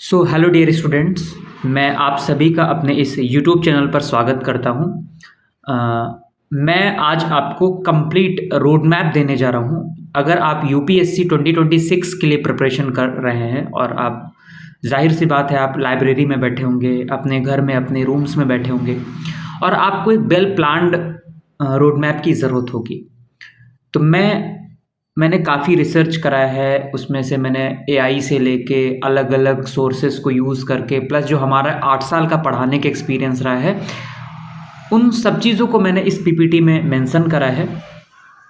So hello dear students, मैं आप सभी का अपने इस यूट्यूब चैनल पर स्वागत करता हूं। मैं आज आपको कंप्लीट रोड मैप देने जा रहा हूं। अगर आप यूपीएससी 2026 के लिए प्रिपरेशन कर रहे हैं और आप जाहिर सी बात है आप लाइब्रेरी में बैठे होंगे, अपने घर में अपने रूम्स में बैठे होंगे और आपको एक वेल प्लान्ड रोड मैप की ज़रूरत होगी। तो मैंने काफ़ी रिसर्च कराया है, उसमें से मैंने एआई से लेके अलग अलग सोर्सेज को यूज़ करके प्लस जो हमारा 8 साल का पढ़ाने का एक्सपीरियंस रहा है उन सब चीज़ों को मैंने इस पीपीटी में मेंशन करा है।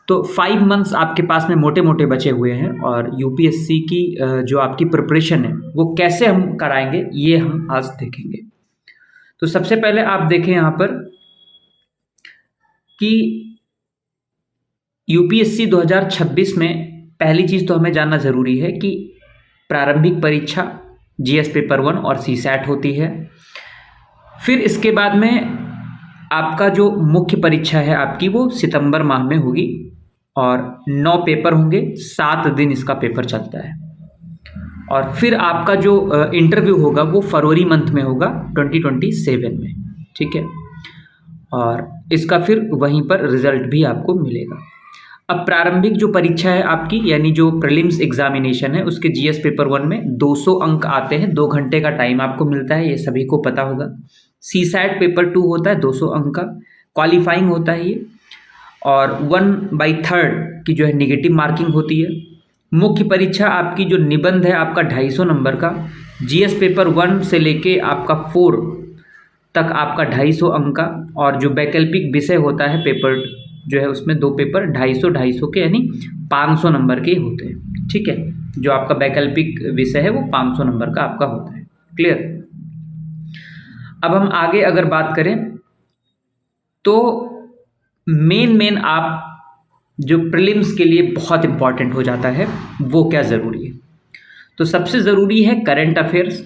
तो 5 मंथ्स आपके पास में मोटे मोटे बचे हुए हैं और यूपीएससी की जो आपकी प्रिपरेशन है वो कैसे हम कराएंगे ये हम आज देखेंगे। तो सबसे पहले आप देखें यहाँ पर कि यूपीएससी 2026 में पहली चीज़ तो हमें जानना ज़रूरी है कि प्रारंभिक परीक्षा जीएस पेपर 1 और सीसैट होती है। फिर इसके बाद में आपका जो मुख्य परीक्षा है आपकी वो सितंबर माह में होगी और 9 पेपर होंगे, 7 दिन इसका पेपर चलता है। और फिर आपका जो इंटरव्यू होगा वो फरवरी मंथ में होगा 2027 में, ठीक है। और इसका फिर वहीं पर रिजल्ट भी आपको मिलेगा। अब प्रारंभिक जो परीक्षा है आपकी यानी जो प्रीलिम्स एग्जामिनेशन है उसके जीएस पेपर 1 में 200 अंक आते हैं, 2 घंटे का टाइम आपको मिलता है, ये सभी को पता होगा। सीसैट पेपर 2 होता है 200 अंक का, क्वालिफाइंग होता है ये, और 1/3 की जो है नेगेटिव मार्किंग होती है। मुख्य परीक्षा आपकी जो निबंध है आपका 250 नंबर का, जीएस पेपर 1 से लेके आपका 4 तक आपका 250 अंक का, और जो वैकल्पिक विषय होता है पेपर जो है उसमें 2 पेपर 250 के यानी 500 नंबर के होते हैं, ठीक है। जो आपका वैकल्पिक विषय है वो 500 नंबर का आपका होता है, क्लियर। अब हम आगे अगर बात करें तो मेन आप जो प्रीलिम्स के लिए बहुत इंपॉर्टेंट हो जाता है वो क्या ज़रूरी है, तो सबसे ज़रूरी है करंट अफेयर्स।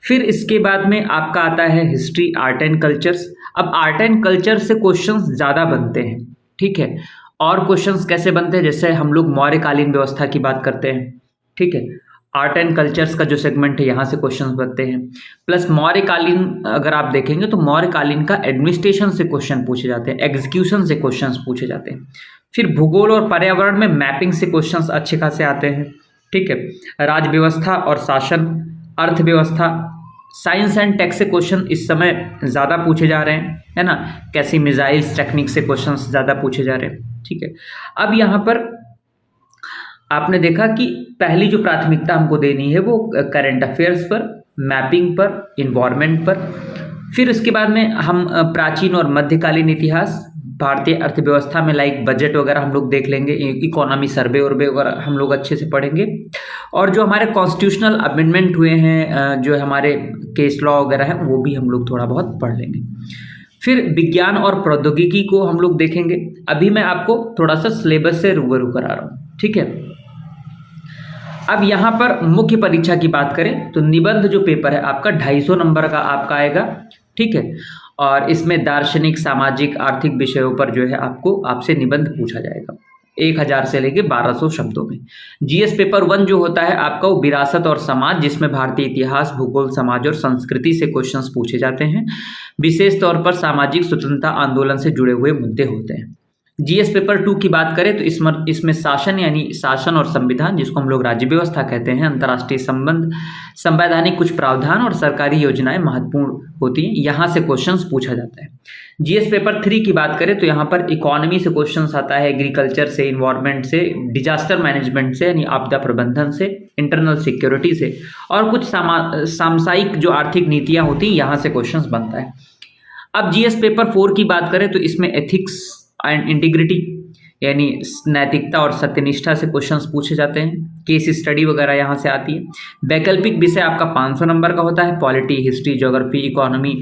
फिर इसके बाद में आपका आता है हिस्ट्री, आर्ट एंड कल्चर्स। अब आर्ट एंड कल्चर से क्वेश्चंस ज़्यादा बनते हैं, ठीक है। और क्वेश्चंस कैसे बनते हैं, जैसे हम लोग मौर्यकालीन व्यवस्था की बात करते हैं, ठीक है। आर्ट एंड कल्चर्स का जो सेगमेंट है यहाँ से क्वेश्चंस बनते हैं। प्लस मौर्यकालीन अगर आप देखेंगे तो मौर्यकालीन का एडमिनिस्ट्रेशन से क्वेश्चन पूछे जाते हैं, एग्जीक्यूशन से क्वेश्चंस पूछे जाते हैं। फिर भूगोल और पर्यावरण में मैपिंग से क्वेश्चंस अच्छे खासे आते हैं, ठीक है। राज्य व्यवस्था और शासन, अर्थव्यवस्था, साइंस एंड टेक से क्वेश्चन इस समय ज़्यादा पूछे जा रहे हैं, है ना। कैसी मिसाइल्स टेक्निक से क्वेश्चंस ज़्यादा पूछे जा रहे हैं, ठीक है। अब यहाँ पर आपने देखा कि पहली जो प्राथमिकता हमको देनी है वो करंट अफेयर्स पर, मैपिंग पर, इन्वायरमेंट पर। फिर इसके बाद में हम प्राचीन और मध्यकालीन इतिहास, भारतीय अर्थव्यवस्था में लाइक बजट वगैरह हम लोग देख लेंगे, इकोनॉमी सर्वे वगैरह हम लोग अच्छे से पढ़ेंगे। और जो हमारे कॉन्स्टिट्यूशनल अमेंडमेंट हुए हैं, जो हमारे केस लॉ वगैरह है वो भी हम लोग थोड़ा बहुत पढ़ लेंगे। फिर विज्ञान और प्रौद्योगिकी को हम लोग देखेंगे। अभी मैं आपको थोड़ा सा सिलेबस से रूबरू करा रहा हूँ, ठीक है। अब यहाँ पर मुख्य परीक्षा की बात करें तो निबंध जो पेपर है आपका 250 नंबर का आपका आएगा, ठीक है। और इसमें दार्शनिक, सामाजिक, आर्थिक विषयों पर जो है आपसे निबंध पूछा जाएगा 1000 से लेके 1200 शब्दों में। जीएस पेपर 1 जो होता है आपका वो विरासत और समाज, जिसमें भारतीय इतिहास, भूगोल, समाज और संस्कृति से क्वेश्चंस पूछे जाते हैं। विशेष तौर पर सामाजिक स्वतंत्रता आंदोलन से जुड़े हुए मुद्दे होते हैं। जीएस पेपर 2 की बात करें तो इसमें शासन यानी शासन और संविधान, जिसको हम लोग राज्य व्यवस्था कहते हैं, अंतर्राष्ट्रीय संबंध, संवैधानिक कुछ प्रावधान और सरकारी योजनाएं महत्वपूर्ण होती हैं, यहाँ से क्वेश्चंस पूछा जाता है। जीएस पेपर 3 की बात करें तो यहाँ पर इकोनॉमी से क्वेश्चंस आता है, एग्रीकल्चर से, इन्वायरमेंट से, डिजास्टर मैनेजमेंट से यानी आपदा प्रबंधन से, इंटरनल सिक्योरिटी से, और कुछ सामसायिक जो आर्थिक नीतियाँ होती हैं यहाँ से क्वेश्चंस बनता है। अब जीएस पेपर 4 की बात करें तो इसमें एथिक्स एंड इंटीग्रिटी यानी नैतिकता और सत्यनिष्ठा से क्वेश्चंस पूछे जाते हैं। केस स्टडी वगैरह यहाँ से आती है। वैकल्पिक विषय आपका 500 नंबर का होता है, पॉलिटी, हिस्ट्री, ज्योग्राफी, इकोनॉमी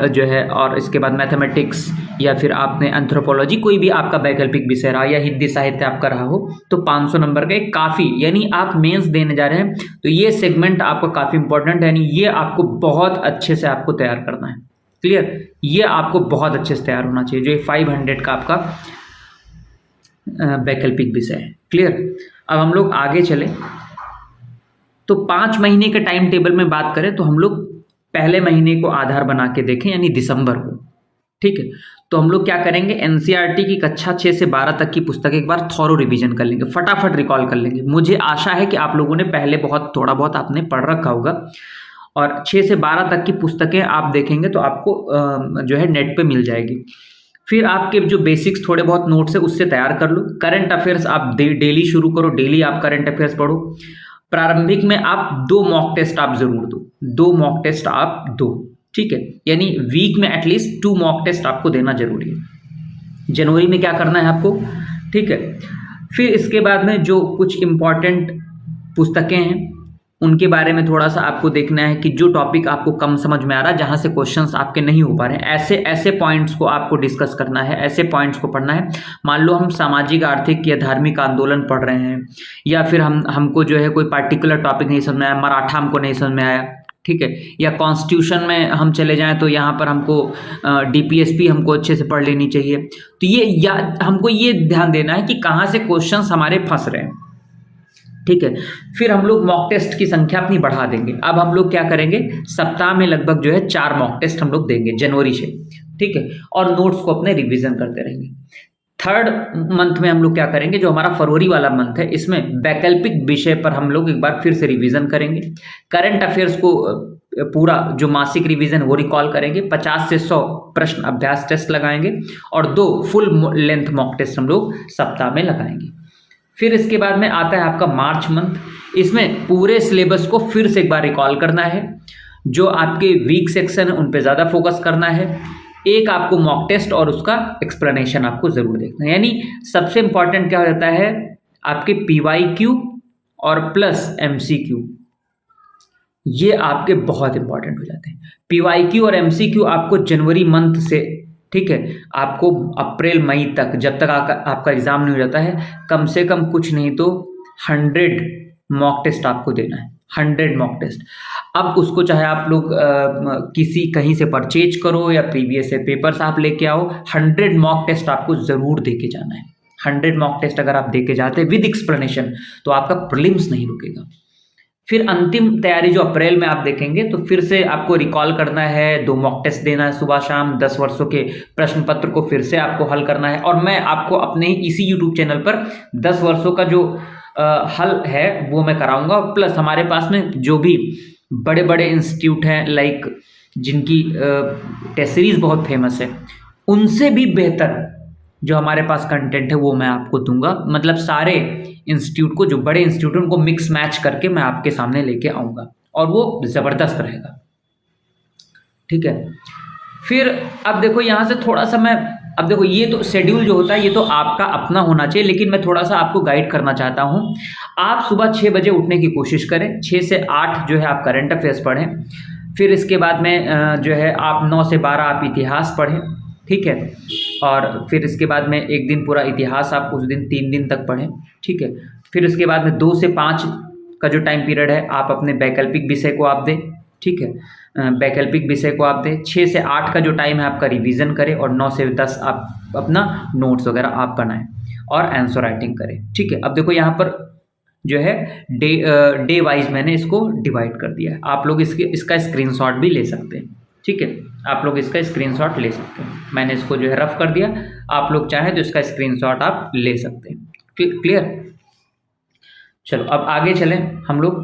जो है, और इसके बाद मैथमेटिक्स या फिर आपने एंथ्रोपोलॉजी कोई भी आपका वैकल्पिक विषय रहा या हिंदी साहित्य आपका रहा हो तो 500 नंबर का एक काफ़ी, यानी आप मेंस देने जा रहे हैं तो ये सेगमेंट आपका काफ़ी इंपॉर्टेंट है, यानी ये आपको बहुत अच्छे से आपको तैयार करना है, क्लियर। ये आपको बहुत अच्छे से तैयार होना चाहिए, जो ये 500 का आपका वैकल्पिक विषय है, क्लियर। अब हम लोग आगे चले तो 5 महीने के टाइम टेबल में बात करें तो हम लोग पहले महीने को आधार बना के देखें, यानी दिसंबर को। ठीक है, तो हम लोग क्या करेंगे, एनसीईआरटी की कक्षा 6 से 12 तक की पुस्तक एक बार थॉरो रिवीजन कर लेंगे, फटाफट रिकॉल कर लेंगे। मुझे आशा है कि आप लोगों ने पहले थोड़ा बहुत आपने पढ़ रखा होगा, और 6 से 12 तक की पुस्तकें आप देखेंगे तो आपको जो है नेट पे मिल जाएगी। फिर आपके जो बेसिक्स थोड़े बहुत नोट्स है उससे तैयार कर लो। करंट अफेयर्स आप डेली शुरू करो, डेली आप करंट अफेयर्स पढ़ो। प्रारंभिक में आप 2 मॉक टेस्ट आप जरूर दो, 2 मॉक टेस्ट आप दो। ठीक है, यानी वीक में एटलीस्ट 2 मॉक टेस्ट आपको देना जरूरी है। जनवरी में क्या करना है आपको, ठीक है। फिर इसके बाद में जो कुछ इंपॉर्टेंट पुस्तकें हैं उनके बारे में थोड़ा सा आपको देखना है कि जो टॉपिक आपको कम समझ में आ रहा है, जहां से क्वेश्चंस आपके नहीं हो पा रहे हैं, ऐसे पॉइंट्स को आपको डिस्कस करना है, ऐसे पॉइंट्स को पढ़ना है। मान लो हम सामाजिक, आर्थिक या धार्मिक आंदोलन पढ़ रहे हैं, या फिर हमको जो है कोई पार्टिकुलर टॉपिक नहीं समझ में आया, मराठा हमको नहीं समझ में आया, ठीक है, या कॉन्स्टिट्यूशन में हम चले जाएं तो यहाँ पर हमको डीपीएसपी हमको अच्छे से पढ़ लेनी चाहिए। तो ये हमको ये ध्यान देना है कि कहाँ से क्वेश्चंस हमारे फंस रहे हैं। ठीक है, फिर हम लोग मॉक टेस्ट की संख्या अपनी बढ़ा देंगे। अब हम लोग क्या करेंगे, सप्ताह में लगभग जो है 4 मॉक टेस्ट हम लोग देंगे जनवरी से। ठीक है, और नोट्स को अपने रिवीजन करते रहेंगे। थर्ड मंथ में हम लोग क्या करेंगे, जो हमारा फरवरी वाला मंथ है, इसमें वैकल्पिक विषय पर हम लोग एक बार फिर से रिवीजन करेंगे। करंट अफेयर्स को पूरा जो मासिक रिवीजन वो रिकॉल करेंगे। 50 से 100 प्रश्न अभ्यास टेस्ट लगाएंगे और 2 फुल लेंथ मॉक टेस्ट हम लोग सप्ताह में लगाएंगे। फिर इसके बाद में आता है आपका मार्च मंथ। इसमें पूरे सिलेबस को फिर से एक बार रिकॉल करना है। जो आपके वीक सेक्शन है उन पे ज़्यादा फोकस करना है। एक आपको मॉक टेस्ट और उसका एक्सप्लेनेशन आपको ज़रूर देखना है। यानी सबसे इंपॉर्टेंट क्या हो जाता है, आपके PYQ और प्लस MCQ, ये आपके बहुत इंपॉर्टेंट हो जाते हैं। PYQ और MCQ आपको जनवरी मंथ से, ठीक है, आपको अप्रैल मई तक, जब तक आपका एग्जाम नहीं हो जाता है, कम से कम कुछ नहीं तो 100 मॉक टेस्ट आपको देना है। 100 मॉक टेस्ट। अब उसको चाहे आप लोग किसी कहीं से परचेज करो या प्रीवियस से पेपर्स आप लेके आओ, 100 मॉक टेस्ट आपको ज़रूर दे के जाना है। 100 मॉक टेस्ट अगर आप दे के जाते हैं विद एक्सप्लेनेशन तो आपका प्रीलिम्स नहीं रुकेगा। फिर अंतिम तैयारी जो अप्रैल में आप देखेंगे, तो फिर से आपको रिकॉल करना है, 2 मॉक टेस्ट देना है सुबह शाम, 10 वर्षों के प्रश्न पत्र को फिर से आपको हल करना है। और मैं आपको अपने इसी यूट्यूब चैनल पर 10 वर्षों का जो हल है वो मैं कराऊंगा। प्लस हमारे पास में जो भी बड़े बड़े इंस्टीट्यूट हैं, लाइक जिनकी टेस्ट सीरीज बहुत फेमस है, उनसे भी बेहतर जो हमारे पास कंटेंट है वो मैं आपको दूंगा। मतलब सारे इंस्टीट्यूट को, जो बड़े इंस्टीट्यूट उनको मिक्स मैच करके मैं आपके सामने लेके आऊँगा और वो ज़बरदस्त रहेगा। ठीक है, फिर अब देखो यहाँ से थोड़ा सा मैं, अब देखो ये तो शेड्यूल जो होता है ये तो आपका अपना होना चाहिए, लेकिन मैं थोड़ा सा आपको गाइड करना चाहता हूँ। आप सुबह 6 बजे उठने की कोशिश करें। 6 से 8 जो है आप करंट अफेयर्स पढ़ें। फिर इसके बाद में जो है आप 9 से 12 आप इतिहास पढ़ें। ठीक है, और फिर इसके बाद में एक दिन पूरा इतिहास आप उस दिन 3 दिन तक पढ़ें। ठीक है, फिर इसके बाद में 2 से 5 का जो टाइम पीरियड है आप अपने वैकल्पिक विषय को आप दें। ठीक है, वैकल्पिक विषय को आप दें। 6 से 8 का जो टाइम है आपका रिवीजन करें, और 9 से 10 आप अपना नोट्स वगैरह आप बनाएं और आंसर राइटिंग करें। ठीक है, अब देखो यहाँ पर जो है डे वाइज मैंने इसको डिवाइड कर दिया है। आप लोग इसका स्क्रीनशॉट भी ले सकते हैं। ठीक है, आप लोग इसका स्क्रीनशॉट ले सकते हैं। मैंने इसको जो है रफ कर दिया, आप लोग चाहें तो इसका स्क्रीनशॉट आप ले सकते हैं। क्लियर? चलो अब आगे चलें हम लोग।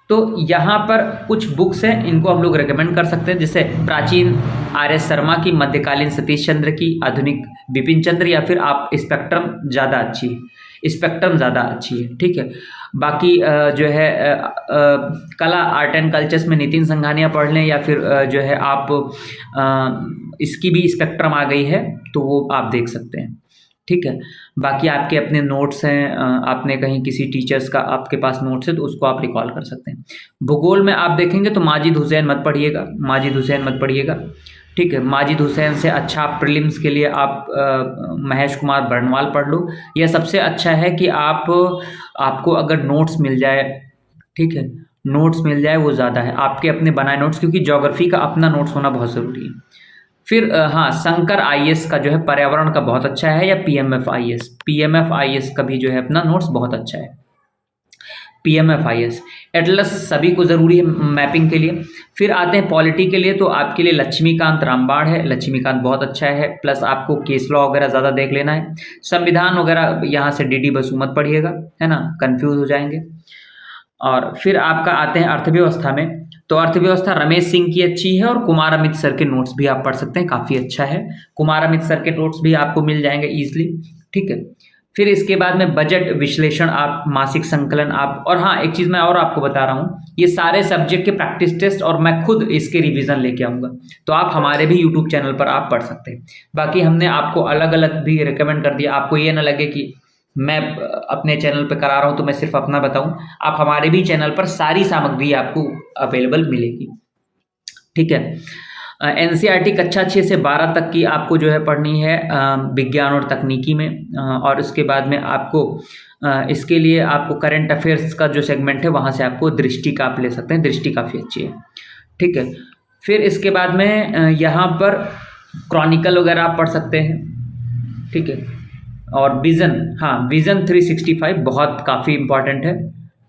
तो यहाँ पर कुछ बुक्स हैं, इनको हम लोग रेकमेंड कर सकते हैं, जैसे प्राचीन RS शर्मा की, मध्यकालीन सतीश चंद्र की, आधुनिक बिपिन चंद्र, या फिर आप स्पेक्ट्रम ज़्यादा अच्छी है। ठीक है, बाकी जो है कला आर्ट एंड कल्चर्स में नितिन संघानिया पढ़ लें, या फिर जो है आप इसकी भी स्पेक्ट्रम आ गई है तो वो आप देख सकते हैं। ठीक है, बाकी आपके अपने नोट्स हैं, आपने कहीं किसी टीचर्स का आपके पास नोट्स है तो उसको आप रिकॉल कर सकते हैं। भूगोल में आप देखेंगे तो माजिद हुसैन मत पढ़िएगा। ठीक है, माजिद हुसैन से अच्छा आप प्रीलिम्स के लिए आप महेश कुमार बर्नवाल पढ़ लो। यह सबसे अच्छा है कि आपको अगर नोट्स मिल जाए, ठीक है, नोट्स मिल जाए वो ज़्यादा है, आपके अपने बनाए नोट्स, क्योंकि ज्योग्राफी का अपना नोट्स होना बहुत ज़रूरी है। फिर हाँ, शंकर IAS का जो है पर्यावरण का बहुत अच्छा है, या PMF IAS का भी जो है अपना नोट्स बहुत अच्छा है। PMFIS, एटलस सभी को ज़रूरी है मैपिंग के लिए। फिर आते हैं पॉलिटी के लिए, तो आपके लिए लक्ष्मीकांत रामबाण है, लक्ष्मीकांत बहुत अच्छा है, प्लस आपको केस लॉ वगैरह ज़्यादा देख लेना है। संविधान वगैरह यहाँ से DD बसु मत पढ़िएगा, है ना, कंफ्यूज हो जाएंगे। और फिर आपका आते हैं अर्थव्यवस्था में, तो अर्थव्यवस्था रमेश सिंह की अच्छी है, और कुमार अमित सर के नोट्स भी आप पढ़ सकते हैं, काफ़ी अच्छा है। कुमार अमित सर के नोट्स भी आपको मिल जाएंगे ईजिली, ठीक है। फिर इसके बाद में बजट विश्लेषण आप, मासिक संकलन आप, और हाँ एक चीज़ मैं और आपको बता रहा हूँ, ये सारे सब्जेक्ट के प्रैक्टिस टेस्ट और मैं खुद इसके रिवीजन लेके आऊँगा, तो आप हमारे भी यूट्यूब चैनल पर आप पढ़ सकते हैं। बाकी हमने आपको अलग अलग भी रिकमेंड कर दिया, आपको ये ना लगे कि मैं अपने चैनल पर करा रहा हूँ तो मैं सिर्फ अपना बताऊँ, आप हमारे भी चैनल पर सारी सामग्री आपको अवेलेबल मिलेगी, ठीक है। NCERT कक्षा 6 से 12 तक की आपको जो है पढ़नी है विज्ञान और तकनीकी में, और उसके बाद में आपको इसके लिए आपको करंट अफेयर्स का जो सेगमेंट है वहाँ से आपको दृष्टि का आप ले सकते हैं, दृष्टि काफ़ी अच्छी है, ठीक है। फिर इसके बाद में यहाँ पर क्रॉनिकल वगैरह आप पढ़ सकते हैं, ठीक है। और विज़न, हाँ विज़न 365 बहुत काफ़ी इंपॉर्टेंट है,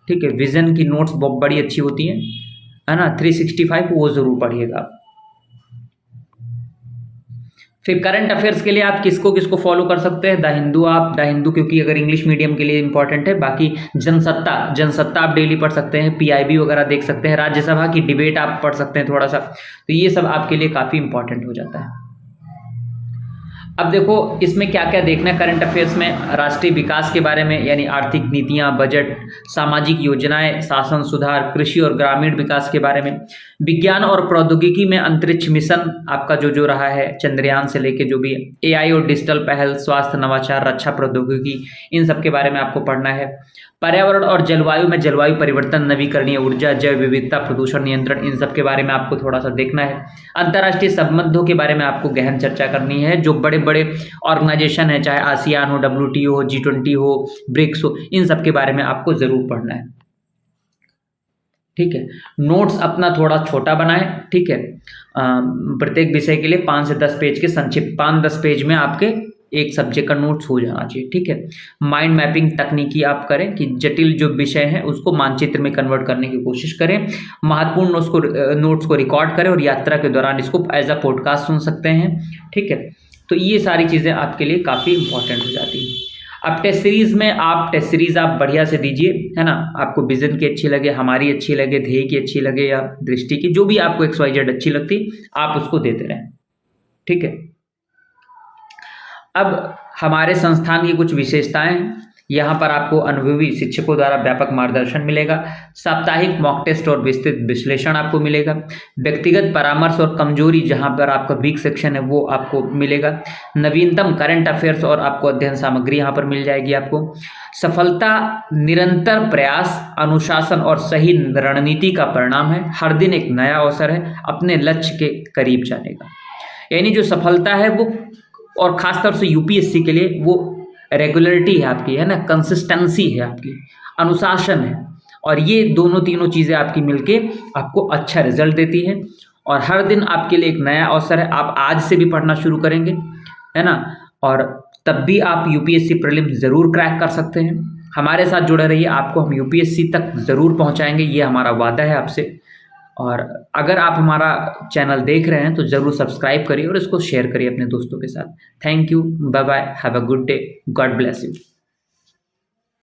ठीक है। विज़न की नोट्स बहुत बड़ी अच्छी होती हैं, है ना, 365 वो ज़रूर पढ़िएगा आप। फिर करंट अफेयर्स के लिए आप किसको किसको फॉलो कर सकते हैं, द हिंदू, आप द हिंदू क्योंकि अगर इंग्लिश मीडियम के लिए इंपॉर्टेंट है। बाकी जनसत्ता आप डेली पढ़ सकते हैं, PIB वगैरह देख सकते हैं, राज्यसभा की डिबेट आप पढ़ सकते हैं थोड़ा सा, तो ये सब आपके लिए काफ़ी इंपॉर्टेंट हो जाता है। अब देखो इसमें क्या क्या देखना है करंट अफेयर्स में, राष्ट्रीय विकास के बारे में, यानी आर्थिक नीतियां, बजट, सामाजिक योजनाएं, शासन सुधार, कृषि और ग्रामीण विकास के बारे में, विज्ञान और प्रौद्योगिकी में अंतरिक्ष मिशन आपका जो रहा है चंद्रयान से लेके जो भी, AI और डिजिटल पहल, स्वास्थ्य, नवाचार, रक्षा प्रौद्योगिकी, इन सब के बारे में आपको पढ़ना है। पर्यावरण और जलवायु में जलवायु परिवर्तन, नवीकरणीय ऊर्जा, जैव विविधता, प्रदूषण नियंत्रण, इन सब के बारे में आपको थोड़ा सा देखना है। अंतर्राष्ट्रीय संबंधों के बारे में आपको गहन चर्चा करनी है, जो बड़े बड़े ऑर्गेनाइजेशन है, चाहे ASEAN हो, WTO हो, G20 हो, BRICS हो, इन सब के बारे में आपको जरूर पढ़ना है, ठीक है। नोट्स अपना थोड़ा छोटा बनाएं, ठीक है। प्रत्येक विषय के लिए 5 से 10 पेज के संक्षिप्त, 5-10 पेज में आपके एक सब्जेक्ट का नोट्स हो जाना चाहिए, ठीक है। माइंड मैपिंग तकनीकी आप करें कि जटिल जो विषय है उसको मानचित्र में कन्वर्ट करने की कोशिश करें। महत्वपूर्ण नोट्स को रिकॉर्ड करें और यात्रा के दौरान इसको एज अ पॉडकास्ट सुन सकते हैं, ठीक है। तो ये सारी चीज़ें आपके लिए काफ़ी इंपॉर्टेंट हो जाती हैं। अब टेस्ट सीरीज़ में आप टेस्ट सीरीज़ आप बढ़िया से दीजिए, है ना, आपको विजन की अच्छी लगे, हमारी अच्छी लगे, ध्येय की अच्छी लगे, या दृष्टि की, जो भी आपको XYZ अच्छी लगती आप उसको देते रहें, ठीक है। अब हमारे संस्थान की कुछ विशेषताएं, यहाँ पर आपको अनुभवी शिक्षकों द्वारा व्यापक मार्गदर्शन मिलेगा, साप्ताहिक मॉक टेस्ट और विस्तृत विश्लेषण आपको मिलेगा, व्यक्तिगत परामर्श और कमजोरी जहाँ पर आपका वीक सेक्शन है वो आपको मिलेगा, नवीनतम करंट अफेयर्स और आपको अध्ययन सामग्री यहाँ पर मिल जाएगी आपको। सफलता निरंतर प्रयास, अनुशासन और सही रणनीति का परिणाम है, हर दिन एक नया अवसर है अपने लक्ष्य के करीब जाने का। यानी जो सफलता है वो, और खासतौर से UPSC के लिए, वो रेगुलरिटी है आपकी, है ना, कंसिस्टेंसी है आपकी, अनुशासन है, और ये दोनों तीनों चीज़ें आपकी मिलके आपको अच्छा रिजल्ट देती है। और हर दिन आपके लिए एक नया अवसर है, आप आज से भी पढ़ना शुरू करेंगे, है ना, और तब भी आप UPSC प्रीलिम्स ज़रूर क्रैक कर सकते हैं। हमारे साथ जुड़े रहिए, आपको हम UPSC तक ज़रूर पहुँचाएंगे, ये हमारा वादा है आपसे। और अगर आप हमारा चैनल देख रहे हैं तो ज़रूर सब्सक्राइब करिए और इसको शेयर करिए अपने दोस्तों के साथ। Thank you, bye bye, have a good day, God bless you.